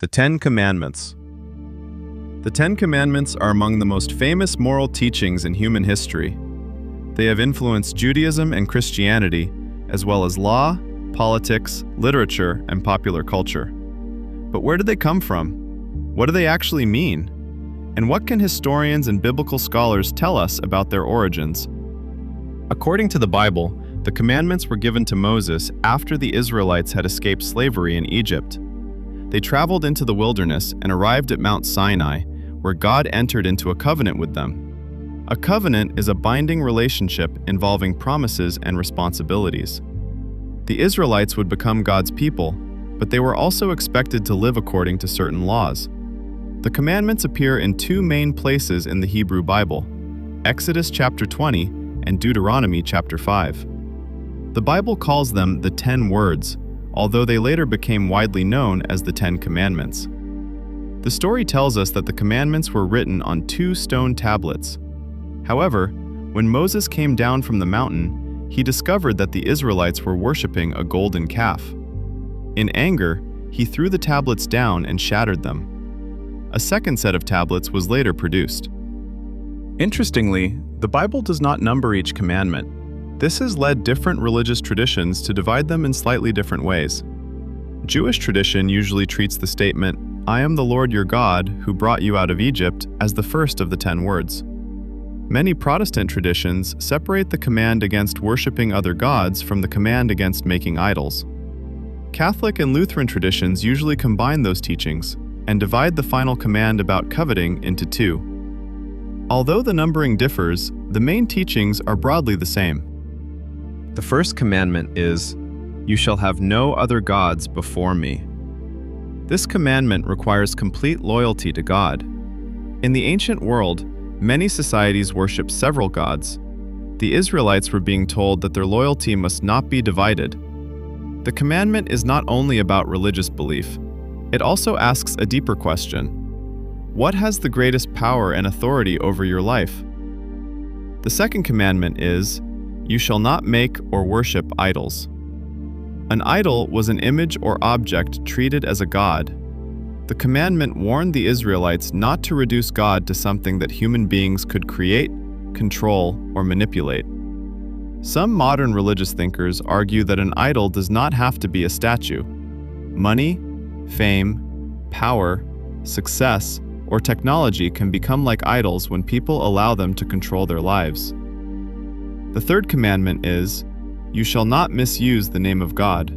The Ten Commandments. The Ten Commandments are among the most famous moral teachings in human history. They have influenced Judaism and Christianity, as well as law, politics, literature, and popular culture. But where did they come from? What do they actually mean? And what can historians and biblical scholars tell us about their origins? According to the Bible, the commandments were given to Moses after the Israelites had escaped slavery in Egypt. They traveled into the wilderness and arrived at Mount Sinai, where God entered into a covenant with them. A covenant is a binding relationship involving promises and responsibilities. The Israelites would become God's people, but they were also expected to live according to certain laws. The commandments appear in two main places in the Hebrew Bible, Exodus chapter 20 and Deuteronomy chapter 5. The Bible calls them the 10 words, although they later became widely known as the Ten Commandments. The story tells us that the commandments were written on 2 stone tablets. However, when Moses came down from the mountain, he discovered that the Israelites were worshiping a golden calf. In anger, he threw the tablets down and shattered them. A second set of tablets was later produced. Interestingly, the Bible does not number each commandment. This has led different religious traditions to divide them in slightly different ways. Jewish tradition usually treats the statement, "I am the Lord your God, who brought you out of Egypt," as the first of the 10 words. Many Protestant traditions separate the command against worshiping other gods from the command against making idols. Catholic and Lutheran traditions usually combine those teachings and divide the final command about coveting into 2. Although the numbering differs, the main teachings are broadly the same. The first commandment is, "You shall have no other gods before me." This commandment requires complete loyalty to God. In the ancient world, many societies worship several gods. The Israelites were being told that their loyalty must not be divided. The commandment is not only about religious belief. It also asks a deeper question. What has the greatest power and authority over your life? The second commandment is, "You shall not make or worship idols." An idol was an image or object treated as a god. The commandment warned the Israelites not to reduce God to something that human beings could create, control, or manipulate. Some modern religious thinkers argue that an idol does not have to be a statue. Money, fame, power, success, or technology can become like idols when people allow them to control their lives. The third commandment is, "You shall not misuse the name of God."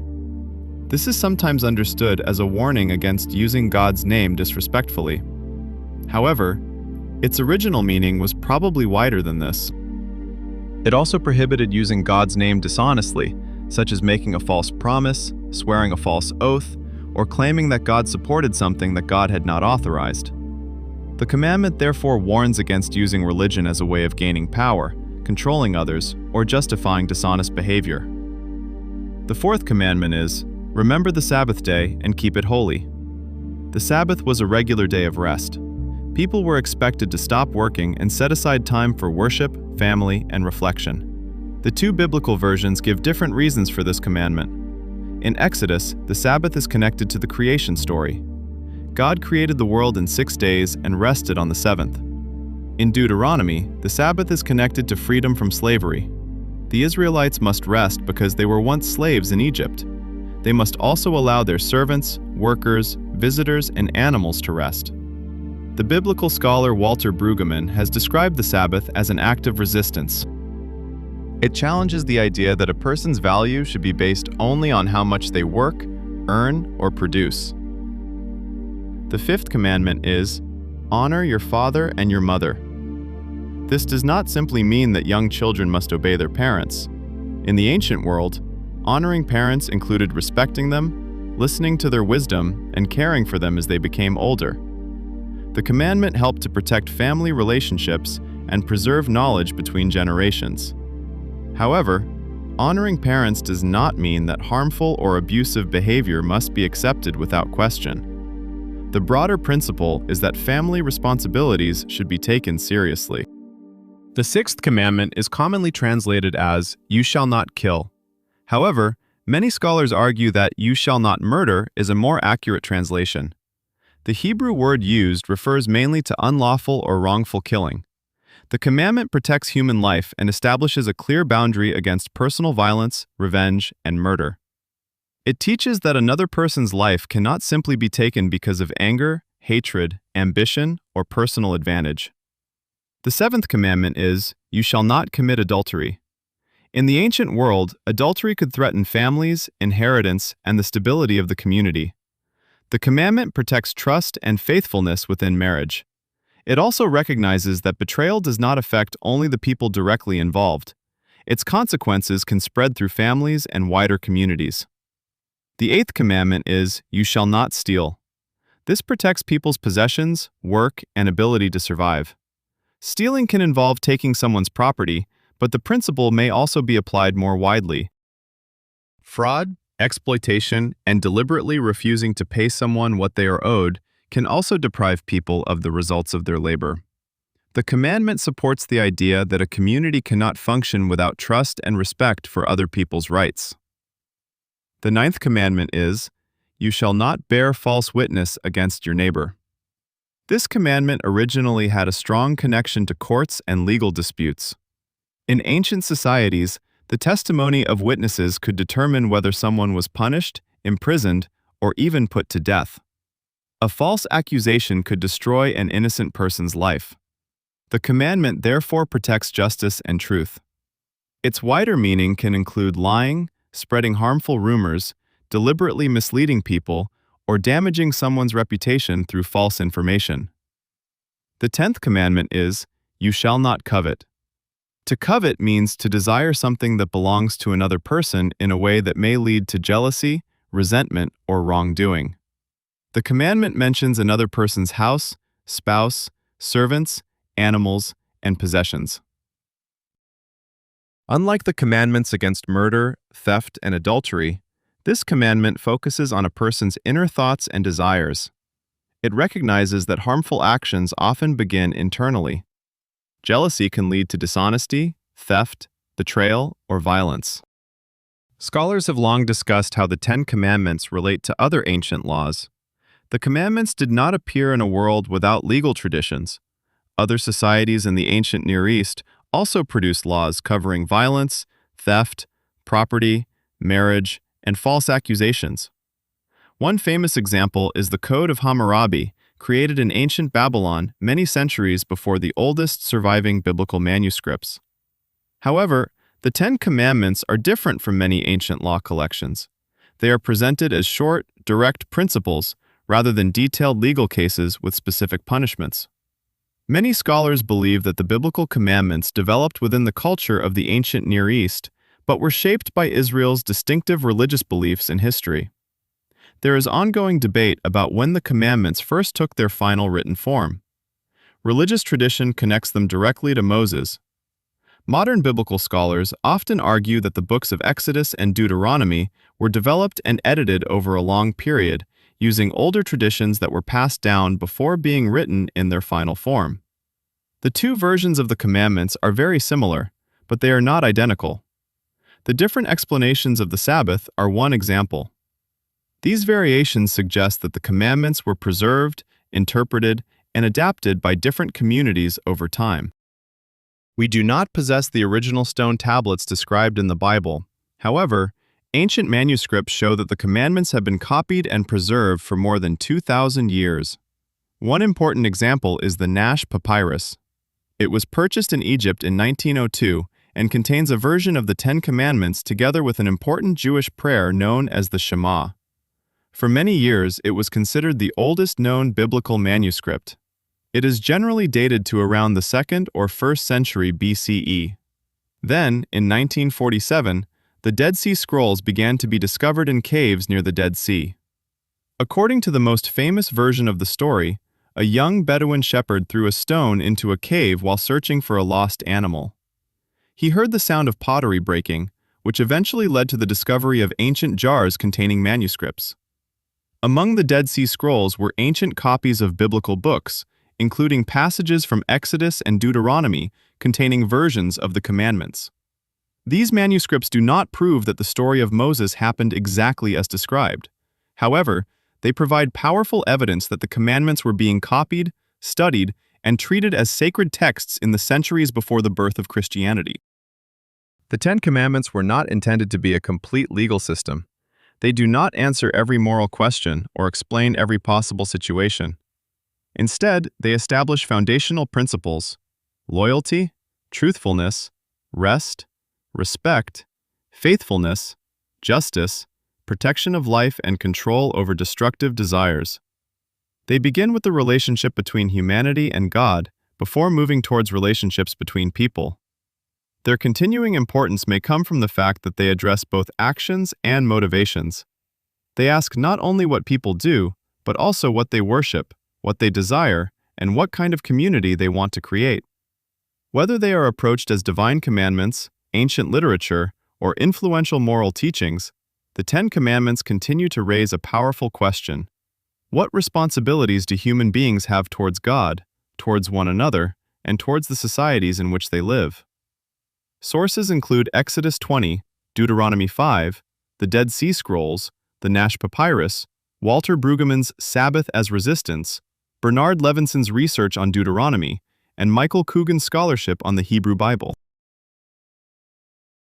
This is sometimes understood as a warning against using God's name disrespectfully. However, its original meaning was probably wider than this. It also prohibited using God's name dishonestly, such as making a false promise, swearing a false oath, or claiming that God supported something that God had not authorized. The commandment therefore warns against using religion as a way of gaining power, controlling others, or justifying dishonest behavior. The fourth commandment is, "Remember the Sabbath day and keep it holy." The Sabbath was a regular day of rest. People were expected to stop working and set aside time for worship, family, and reflection. The 2 biblical versions give different reasons for this commandment. In Exodus, the Sabbath is connected to the creation story. God created the world in 6 days and rested on the 7th. In Deuteronomy, the Sabbath is connected to freedom from slavery. The Israelites must rest because they were once slaves in Egypt. They must also allow their servants, workers, visitors, and animals to rest. The biblical scholar Walter Brueggemann has described the Sabbath as an act of resistance. It challenges the idea that a person's value should be based only on how much they work, earn, or produce. The fifth commandment is, "Honor your father and your mother." This does not simply mean that young children must obey their parents. In the ancient world, honoring parents included respecting them, listening to their wisdom, and caring for them as they became older. The commandment helped to protect family relationships and preserve knowledge between generations. However, honoring parents does not mean that harmful or abusive behavior must be accepted without question. The broader principle is that family responsibilities should be taken seriously. The sixth commandment is commonly translated as, "You shall not kill." However, many scholars argue that "you shall not murder" is a more accurate translation. The Hebrew word used refers mainly to unlawful or wrongful killing. The commandment protects human life and establishes a clear boundary against personal violence, revenge, and murder. It teaches that another person's life cannot simply be taken because of anger, hatred, ambition, or personal advantage. The seventh commandment is, "You shall not commit adultery." In the ancient world, adultery could threaten families, inheritance, and the stability of the community. The commandment protects trust and faithfulness within marriage. It also recognizes that betrayal does not affect only the people directly involved. Its consequences can spread through families and wider communities. The eighth commandment is, "You shall not steal." This protects people's possessions, work, and ability to survive. Stealing can involve taking someone's property, but the principle may also be applied more widely. Fraud, exploitation, and deliberately refusing to pay someone what they are owed can also deprive people of the results of their labor. The commandment supports the idea that a community cannot function without trust and respect for other people's rights. The ninth commandment is, "You shall not bear false witness against your neighbor." This commandment originally had a strong connection to courts and legal disputes. In ancient societies, the testimony of witnesses could determine whether someone was punished, imprisoned, or even put to death. A false accusation could destroy an innocent person's life. The commandment therefore protects justice and truth. Its wider meaning can include lying, spreading harmful rumors, deliberately misleading people, or damaging someone's reputation through false information. The 10th commandment is, "You shall not covet." To covet means to desire something that belongs to another person in a way that may lead to jealousy, resentment, or wrongdoing. The commandment mentions another person's house, spouse, servants, animals, and possessions. Unlike the commandments against murder, theft, and adultery, this commandment focuses on a person's inner thoughts and desires. It recognizes that harmful actions often begin internally. Jealousy can lead to dishonesty, theft, betrayal, or violence. Scholars have long discussed how the Ten Commandments relate to other ancient laws. The commandments did not appear in a world without legal traditions. Other societies in the ancient Near East also produced laws covering violence, theft, property, marriage, and false accusations. One famous example is the Code of Hammurabi, created in ancient Babylon many centuries before the oldest surviving biblical manuscripts. However, the Ten Commandments are different from many ancient law collections. They are presented as short, direct principles rather than detailed legal cases with specific punishments. Many scholars believe that the biblical commandments developed within the culture of the ancient Near East, but were shaped by Israel's distinctive religious beliefs and history. There is ongoing debate about when the commandments first took their final written form. Religious tradition connects them directly to Moses. Modern biblical scholars often argue that the books of Exodus and Deuteronomy were developed and edited over a long period, using older traditions that were passed down before being written in their final form. The two versions of the commandments are very similar, but they are not identical. The different explanations of the Sabbath are one example. These variations suggest that the commandments were preserved, interpreted, and adapted by different communities over time. We do not possess the original stone tablets described in the Bible. However, ancient manuscripts show that the commandments have been copied and preserved for more than 2,000 years. One important example is the Nash Papyrus. It was purchased in Egypt in 1902 and contains a version of the Ten Commandments together with an important Jewish prayer known as the Shema. For many years, it was considered the oldest known biblical manuscript. It is generally dated to around the 2nd or 1st century BCE. Then, in 1947, the Dead Sea Scrolls began to be discovered in caves near the Dead Sea. According to the most famous version of the story, a young Bedouin shepherd threw a stone into a cave while searching for a lost animal. He heard the sound of pottery breaking, which eventually led to the discovery of ancient jars containing manuscripts. Among the Dead Sea Scrolls were ancient copies of biblical books, including passages from Exodus and Deuteronomy containing versions of the commandments. These manuscripts do not prove that the story of Moses happened exactly as described. However, They provide powerful evidence that the commandments were being copied, studied, and treated as sacred texts in the centuries before the birth of Christianity. The Ten Commandments were not intended to be a complete legal system. They do not answer every moral question or explain every possible situation. Instead, they establish foundational principles: loyalty, truthfulness, rest, respect, faithfulness, justice, protection of life, and control over destructive desires. They begin with the relationship between humanity and God before moving towards relationships between people. Their continuing importance may come from the fact that they address both actions and motivations. They ask not only what people do, but also what they worship, what they desire, and what kind of community they want to create. Whether they are approached as divine commandments, ancient literature, or influential moral teachings, the Ten Commandments continue to raise a powerful question. What responsibilities do human beings have towards God, towards one another, and towards the societies in which they live? Sources include Exodus 20, Deuteronomy 5, the Dead Sea Scrolls, the Nash Papyrus, Walter Brueggemann's Sabbath as Resistance, Bernard Levinson's research on Deuteronomy, and Michael Coogan's scholarship on the Hebrew Bible.